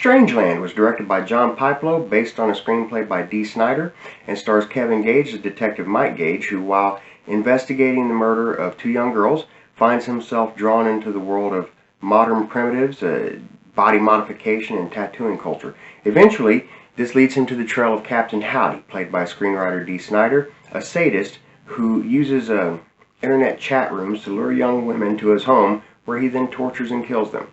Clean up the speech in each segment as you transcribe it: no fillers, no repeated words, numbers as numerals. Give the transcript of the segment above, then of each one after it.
Strangeland was directed by John Piplow, based on a screenplay by Dee Snider, and stars Kevin Gage as Detective Mike Gage, who, while investigating the murder of two young girls, finds himself drawn into the world of modern primitives, body modification, and tattooing culture. Eventually, this leads him to the trail of Captain Howdy, played by screenwriter Dee Snider, a sadist who uses internet chat rooms to lure young women to his home, where he then tortures and kills them.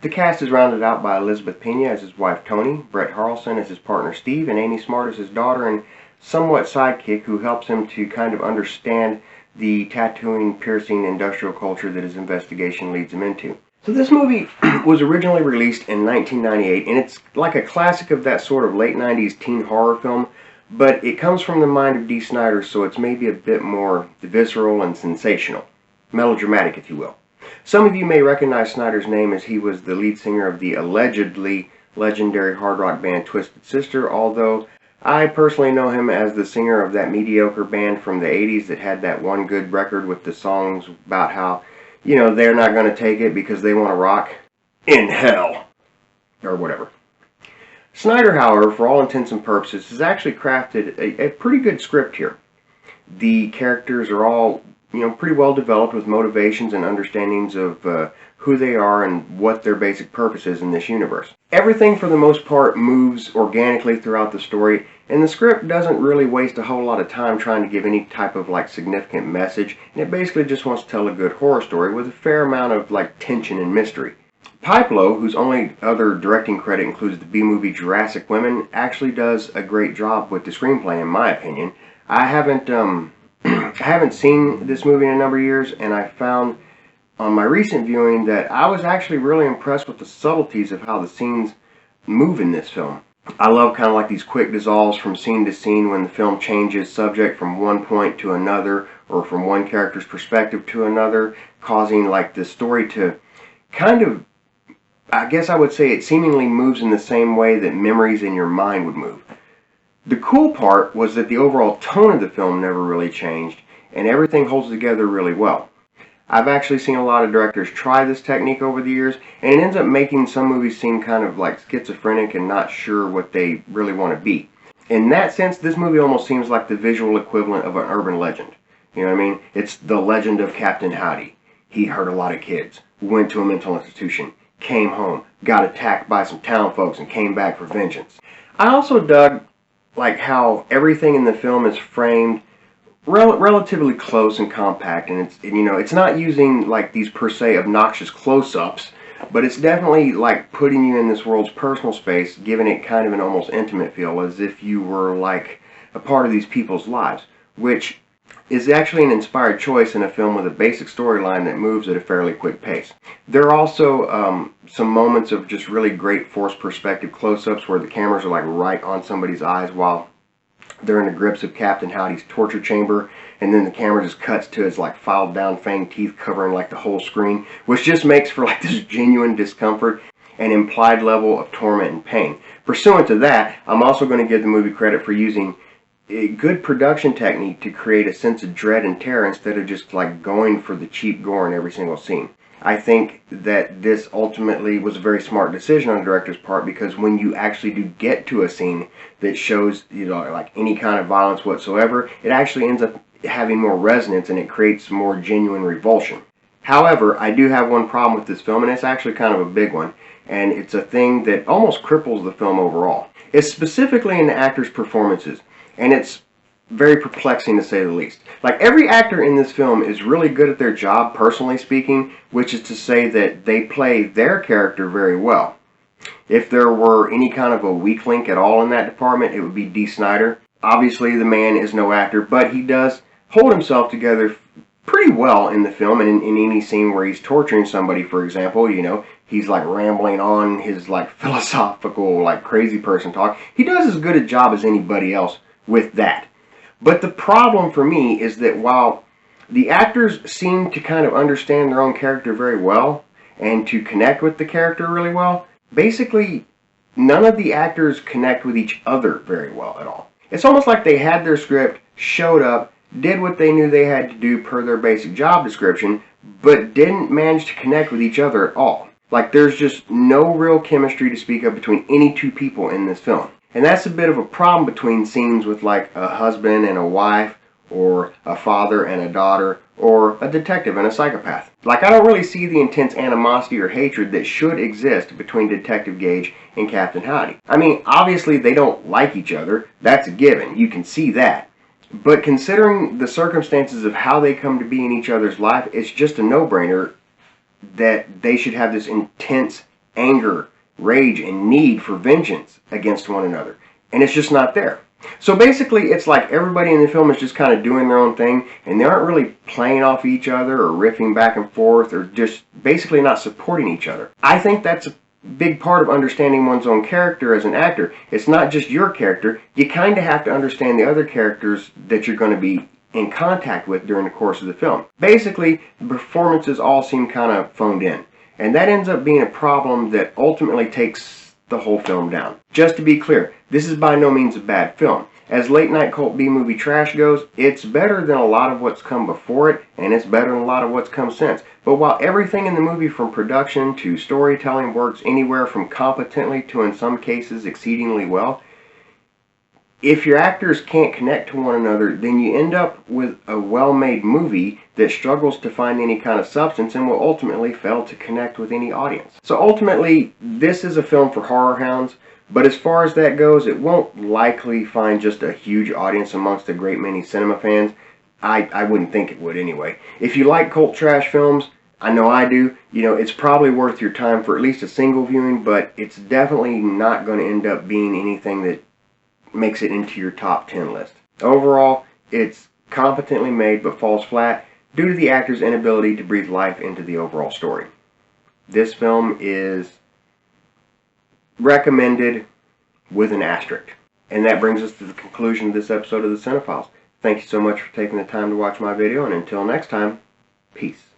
The cast is rounded out by Elizabeth Pena as his wife Tony, Brett Harrelson as his partner Steve, and Amy Smart as his daughter and somewhat sidekick who helps him to kind of understand the tattooing, piercing, industrial culture that his investigation leads him into. So this movie was originally released in 1998, and it's like a classic of that sort of late 90s teen horror film, but it comes from the mind of Dee Snider, so it's maybe a bit more visceral and sensational. Melodramatic, if you will. Some of you may recognize Snider's name as he was the lead singer of the allegedly legendary hard rock band Twisted Sister, although I personally know him as the singer of that mediocre band from the 80s that had that one good record with the songs about how, you know, they're not going to take it because they want to rock in hell, or whatever. Snider, however, for all intents and purposes, has actually crafted a pretty good script here. The characters are all, pretty well developed with motivations and understandings of who they are and what their basic purpose is in this universe. Everything, for the most part, moves organically throughout the story, and the script doesn't really waste a whole lot of time trying to give any type of significant message, and it basically just wants to tell a good horror story with a fair amount of tension and mystery. Piplow, whose only other directing credit includes the B-movie Jurassic Women, actually does a great job with the screenplay, in my opinion. I haven't seen this movie in a number of years, and I found on my recent viewing that I was actually really impressed with the subtleties of how the scenes move in this film. I love kind of these quick dissolves from scene to scene when the film changes subject from one point to another, or from one character's perspective to another, causing the story to kind of, I guess I would say, it seemingly moves in the same way that memories in your mind would move. The cool part was that the overall tone of the film never really changed, and everything holds together really well. I've actually seen a lot of directors try this technique over the years, and it ends up making some movies seem kind of schizophrenic and not sure what they really want to be. In that sense, this movie almost seems like the visual equivalent of an urban legend. You know what I mean? It's the legend of Captain Howdy. He hurt a lot of kids, went to a mental institution, came home, got attacked by some town folks, and came back for vengeance. I also dug how everything in the film is framed relatively close and compact, and it's not using these per se obnoxious close-ups, but it's definitely putting you in this world's personal space, giving it kind of an almost intimate feel, as if you were a part of these people's lives, which is actually an inspired choice in a film with a basic storyline that moves at a fairly quick pace. There are also some moments of just really great forced perspective close-ups where the cameras are right on somebody's eyes while they're in the grips of Captain Howdy's torture chamber, and then the camera just cuts to his filed down fanged teeth covering the whole screen, which just makes for this genuine discomfort and implied level of torment and pain. Pursuant to that, I'm also going to give the movie credit for using a good production technique to create a sense of dread and terror instead of just going for the cheap gore in every single scene. I think that this ultimately was a very smart decision on the director's part, because when you actually do get to a scene that shows any kind of violence whatsoever, it actually ends up having more resonance and it creates more genuine revulsion. However, I do have one problem with this film, and it's actually kind of a big one, and it's a thing that almost cripples the film overall. It's specifically in the actors' performances, and it's very perplexing to say the least. Every actor in this film is really good at their job, personally speaking, which is to say that they play their character very well. If there were any kind of a weak link at all in that department, it would be Dee Snider. Obviously, the man is no actor, but he does hold himself together pretty well in the film, and in any scene where he's torturing somebody, for example, he's rambling on his philosophical, crazy person talk. He does as good a job as anybody else with that. But the problem for me is that while the actors seem to kind of understand their own character very well and to connect with the character really well, basically none of the actors connect with each other very well at all. It's almost like they had their script, showed up, did what they knew they had to do per their basic job description, but didn't manage to connect with each other at all. Like, there's just no real chemistry to speak of between any two people in this film. And that's a bit of a problem between scenes with like a husband and a wife, or a father and a daughter, or a detective and a psychopath. Like, I don't really see the intense animosity or hatred that should exist between Detective Gage and Captain Howdy. I mean, obviously they don't like each other, that's a given, you can see that. But considering the circumstances of how they come to be in each other's life, it's just a no-brainer that they should have this intense anger, rage, and need for vengeance against one another. And it's just not there. So basically, it's like everybody in the film is just kind of doing their own thing, and they aren't really playing off each other or riffing back and forth, or just basically not supporting each other. I think that's a big part of understanding one's own character as an actor. It's not just your character. You kind of have to understand the other characters that you're going to be in contact with during the course of the film. Basically, the performances all seem kind of phoned in, and that ends up being a problem that ultimately takes the whole film down. Just to be clear, this is by no means a bad film. As late night cult B-movie trash goes, it's better than a lot of what's come before it, and it's better than a lot of what's come since. But while everything in the movie from production to storytelling works anywhere from competently to in some cases exceedingly well, if your actors can't connect to one another, then you end up with a well-made movie that struggles to find any kind of substance and will ultimately fail to connect with any audience. So ultimately, this is a film for horror hounds, but as far as that goes, it won't likely find just a huge audience amongst a great many cinema fans. I wouldn't think it would anyway. If you like cult trash films, I know I do, you know, it's probably worth your time for at least a single viewing, but it's definitely not going to end up being anything that makes it into your top 10 list. Overall, it's competently made but falls flat due to the actor's inability to breathe life into the overall story. This film is recommended with an asterisk. And that brings us to the conclusion of this episode of The Cinephiles. Thank you so much for taking the time to watch my video, and until next time, peace.